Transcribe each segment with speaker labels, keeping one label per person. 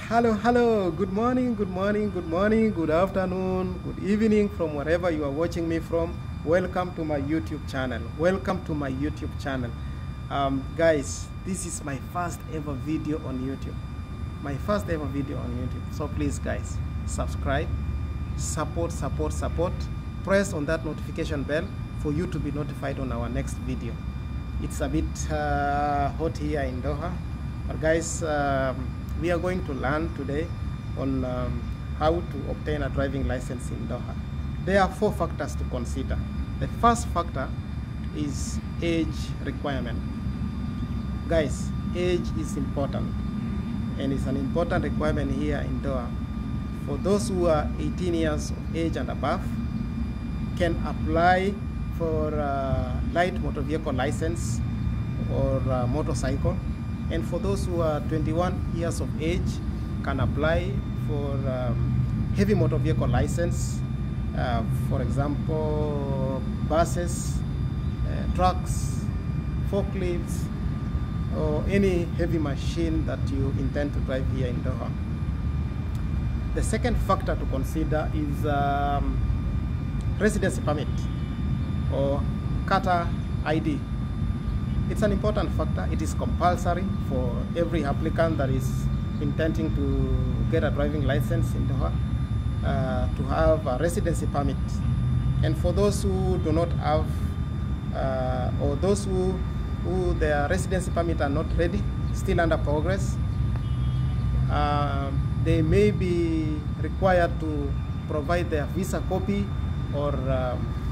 Speaker 1: Hello, good morning, good afternoon, good evening from wherever you are watching me from. Welcome to my YouTube channel. Guys, this is my first ever video on YouTube. So please guys, subscribe, support. Press on that notification bell for you to be notified on our next video. It's a bit hot here in Doha, but guys, we are going to learn today on how to obtain a driving license in Doha. There are 4 factors to consider. The first factor is age requirement. Guys, age is important, and it's an important requirement here in Doha. For those who are 18 years of age and above, can apply for light motor vehicle license or motorcycle. And for those who are 21 years of age, can apply for heavy motor vehicle license, for example, buses, trucks, forklifts, or any heavy machine that you intend to drive here in Doha. The second factor to consider is residency permit or Qatar ID. It's an important factor. It is compulsory for every applicant that is intending to get a driving license in Doha to have a residency permit. And for those who do not have, or those who their residency permit are not ready, still under progress, they may be required to provide their visa copy or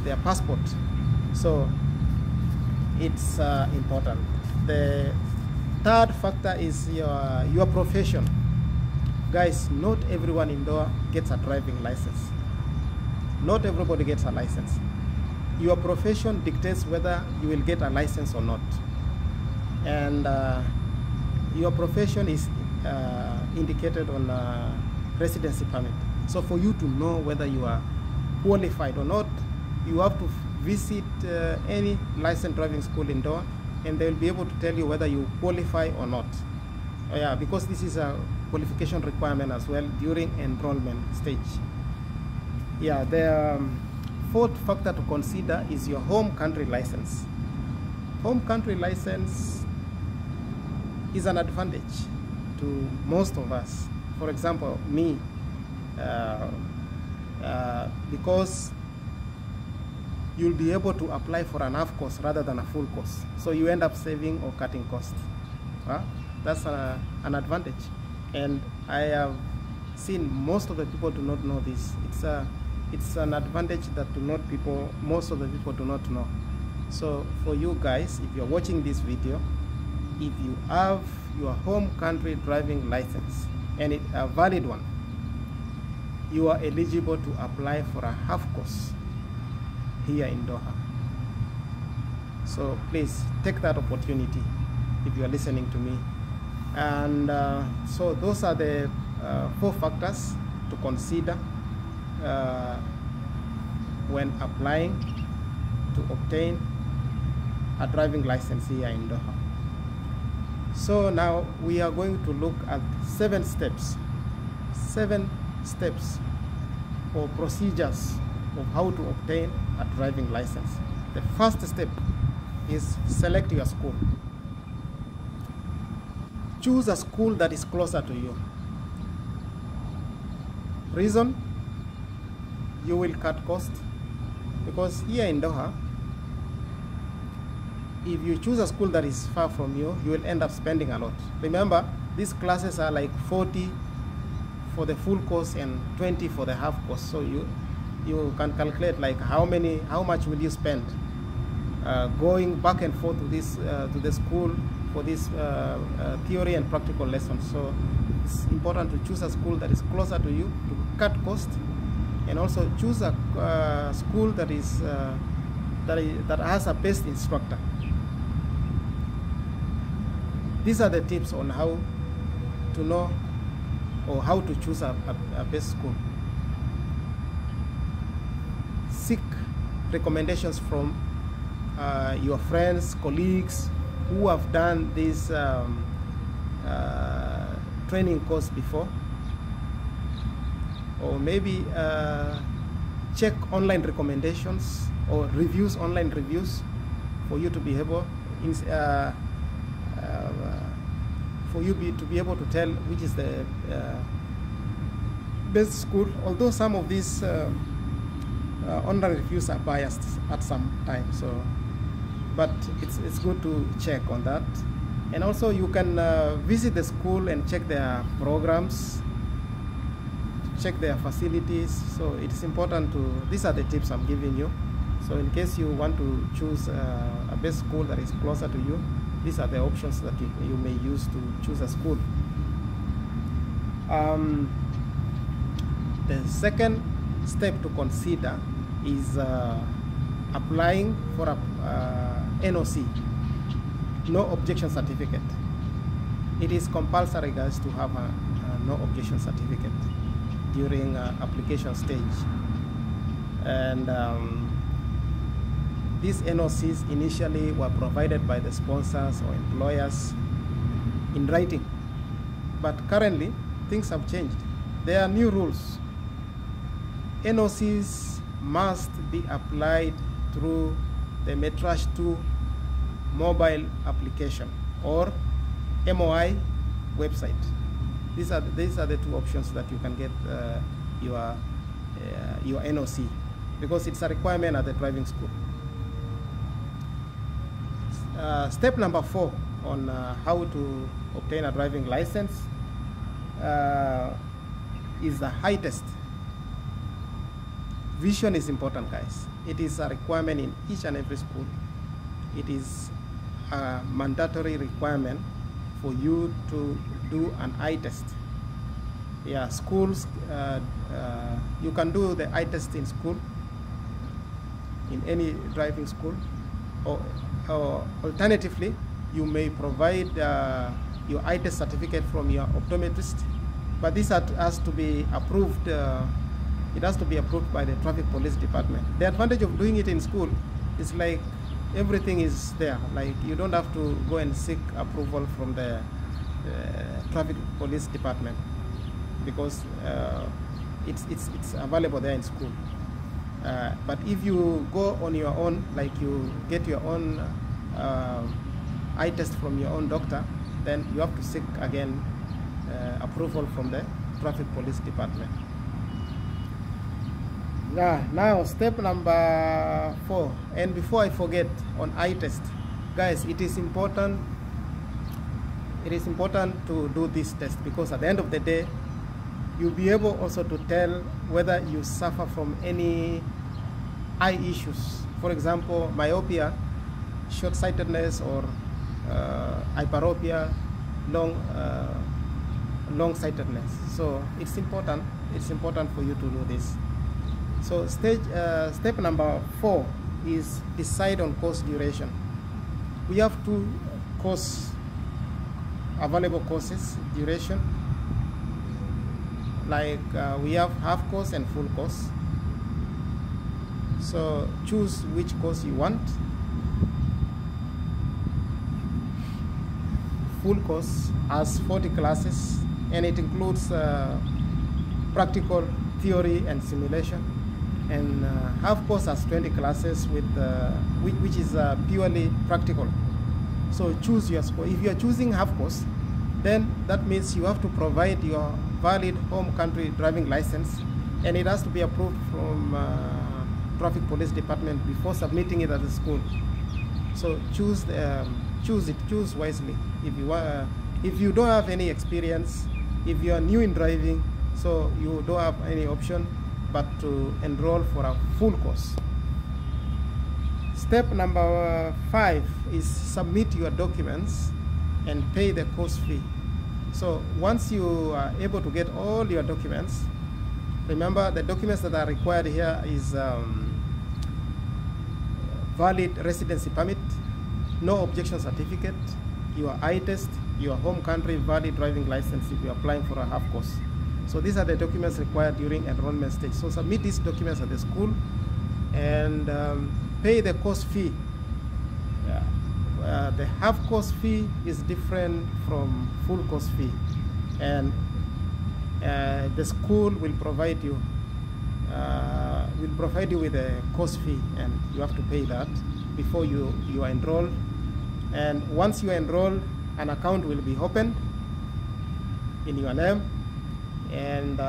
Speaker 1: their passport. So it's important. The third factor is your profession. Guys, not everyone in Doha gets a driving license. Not everybody gets a license. Your profession dictates whether you will get a license or not. And your profession is indicated on a residency permit. So for you to know whether you are qualified or not, you have to visit any licensed driving school in Doha, and they will be able to tell you whether you qualify or not. Yeah, because this is a qualification requirement as well during enrollment stage. Yeah, the fourth factor to consider is your home country license. Home country license is an advantage to most of us. For example, me, because you'll be able to apply for an half course rather than a full course. So you end up saving or cutting costs. That's an advantage. And I have seen most of the people do not know this. It's an advantage that most of the people do not know. So for you guys, if you're watching this video, if you have your home country driving license and it's a valid one, you are eligible to apply for a half course here in Doha. So please take that opportunity if you are listening to me. And so those are the 4 factors to consider when applying to obtain a driving license here in Doha. So now we are going to look at 7 steps or procedures of how to obtain a driving license. The first step is select your school. Choose a school that is closer to you. Reason? You will cut cost, because here in Doha, if you choose a school that is far from you, you will end up spending a lot. Remember, these classes are like 40 for the full course and 20 for the half course. So you can calculate like how much will you spend going back and forth to the school for this theory and practical lessons. So it's important to choose a school that is closer to you to cut cost, and also choose a school that has a best instructor. These are the tips on how to know or how to choose a best school. Seek recommendations from your friends, colleagues who have done this training course before, or maybe check online recommendations or reviews, online reviews, for you to be able to be able to tell which is the best school. Although some of these online reviews are biased at some time, so but it's good to check on that. And also you can visit the school and check their programs, check their facilities. So it's important to, these are the tips I'm giving you. So in case you want to choose a best school that is closer to you, these are the options that you may use to choose a school. The second step to consider is applying for a NOC, no objection certificate. It is compulsory, guys, to have a no objection certificate during application stage. And these NOCs initially were provided by the sponsors or employers in writing, but currently things have changed. There are new rules. NOCs must be applied through the Metrash 2 mobile application or MOI website. These are the two options that you can get your NOC, because it's a requirement at the driving school. Step number 4 on how to obtain a driving license is the eye test. Vision is important, guys. It is a requirement in each and every school. It is a mandatory requirement for you to do an eye test. Yeah, schools, you can do the eye test in school, in any driving school, or alternatively, you may provide your eye test certificate from your optometrist, but this has to be approved. It has to be approved by the traffic police department. The advantage of doing it in school is like everything is there. Like you don't have to go and seek approval from the traffic police department, because it's available there in school. But if you go on your own, like you get your own eye test from your own doctor, then you have to seek again approval from the traffic police department. Now step number 4, and before I forget, on eye test, guys, it is important to do this test, because at the end of the day you'll be able also to tell whether you suffer from any eye issues. For example, myopia, short-sightedness, or hyperopia, long-sightedness. So it's important for you to do this. So step number 4 is decide on course duration. We have 2 available courses duration. Like we have half course and full course. So choose which course you want. Full course has 40 classes, and it includes practical, theory, and simulation. And half course has 20 classes with which is purely practical. So choose your score. If you are choosing half course, then that means you have to provide your valid home country driving license, and it has to be approved from traffic police department before submitting it at the school. So choose wisely. If you don't have any experience, if you are new in driving, so you don't have any option but to enroll for a full course. Step number 5 is submit your documents and pay the course fee. So once you are able to get all your documents, remember the documents that are required here is valid residency permit, no objection certificate, your eye test, your home country valid driving license if you're applying for a half course. So these are the documents required during enrollment stage. So submit these documents at the school and pay the course fee. The half course fee is different from full course fee, and The school will provide you with a course fee, and you have to pay that before you are enrolled. And once you enroll, an account will be opened in your name, and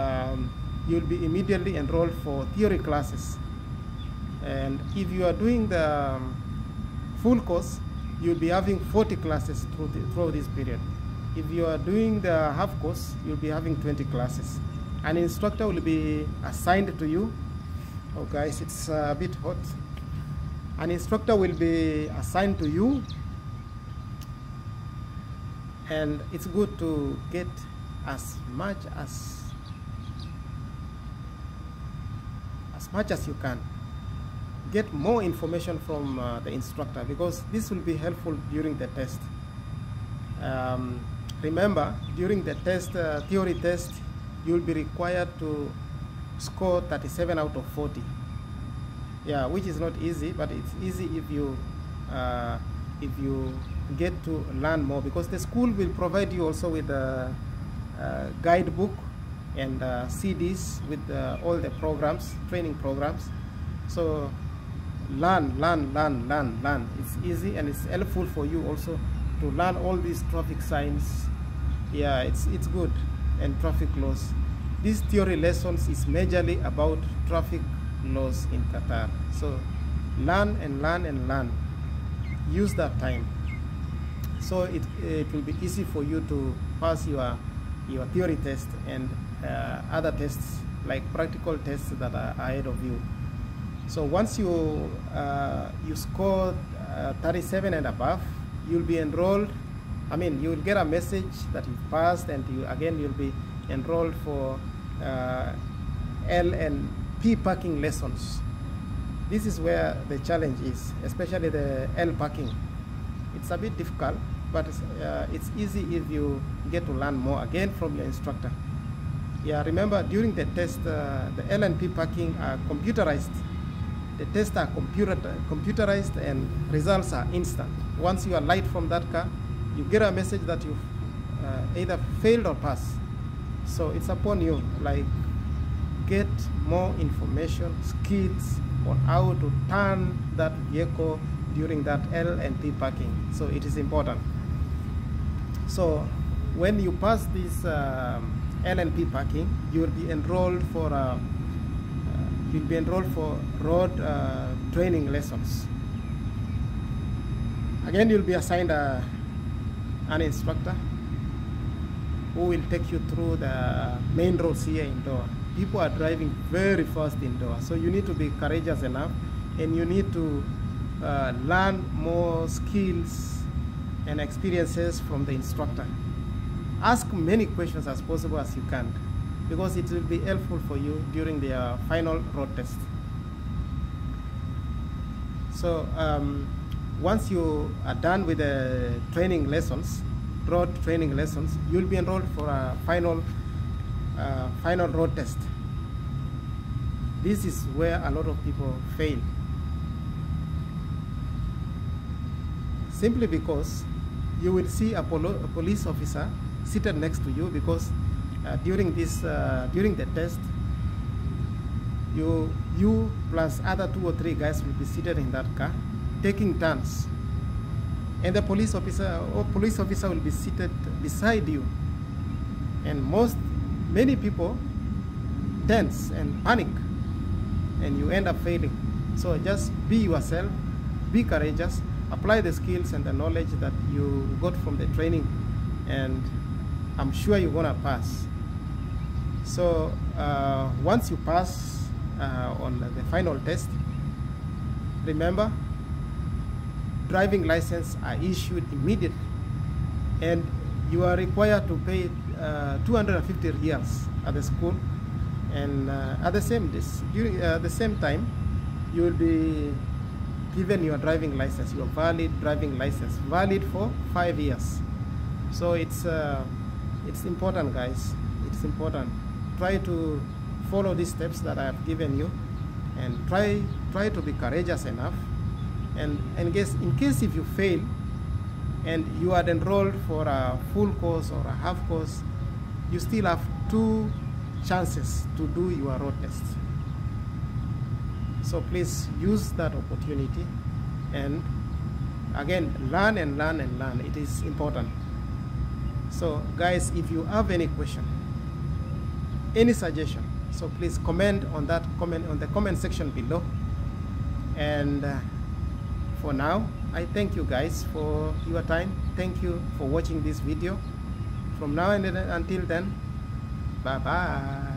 Speaker 1: you'll be immediately enrolled for theory classes. And if you are doing the full course, you'll be having 40 classes through this period. If you are doing the half course, you'll be having 20 classes. An instructor will be assigned to you. Oh guys, it's a bit hot. An instructor will be assigned to you, and it's good to get as much as you can. Get more information from the instructor, because this will be helpful during the test. Remember, during the test, theory test, you'll be required to score 37 out of 40. Yeah, which is not easy, but it's easy if you get to learn more, because the school will provide you also with a guidebook and CDs with all the programs, training programs. So learn. It's easy, and it's helpful for you also to learn all these traffic signs. Yeah, it's good, and traffic laws. These theory lessons is majorly about traffic laws in Qatar. So learn and learn. Use that time, so it will be easy for you to pass your theory test and other tests, like practical tests that are ahead of you. So once you score 37 and above, you'll be enrolled. I mean, you will get a message that you've passed, and you'll be enrolled for L and P parking lessons. This is where the challenge is, especially the L parking. It's a bit difficult, but it's easy if you get to learn more again from your instructor. Yeah, remember, during the test, the L and P parking are computerized. The tests are computerized, and results are instant. Once you alight from that car, you get a message that you've either failed or passed. So it's upon you, like, get more information, skills on how to turn that vehicle during that L and P parking. So it is important. So when you pass this L and P parking, you will be enrolled for road training lessons. Again, you'll be assigned an instructor who will take you through the main roads here in Doha. People are driving very fast in Doha, so you need to be courageous enough, and you need to learn more skills and experiences from the instructor. Ask many questions as possible as you can, because it will be helpful for you during the final road test. So once you are done with the training lessons, road training lessons, you'll be enrolled for a final road test. This is where a lot of people fail, simply because you will see a police officer seated next to you, because during the test, you plus other 2 or 3 guys will be seated in that car, taking turns, and the police officer will be seated beside you, and many people tense and panic, and you end up failing. So just be yourself, be courageous, apply the skills and the knowledge that you got from the training, and I'm sure you're gonna pass. So once you pass on the final test, remember, driving license are issued immediately, and you are required to pay 250 riyals at the school, and at the same time you will be given your driving license, your valid driving license, valid for 5 years. So it's important, guys. It's important. Try to follow these steps that I have given you, and try to be courageous enough, and in case if you fail and you are enrolled for a full course or a half course, you still have 2 chances to do your road test. So please use that opportunity, and again, learn and learn and learn. It is important. So guys, if you have any question, any suggestion, so please comment on that, on the comment section below. And for now, I thank you guys for your time. Thank you for watching this video. From now and until then, bye bye.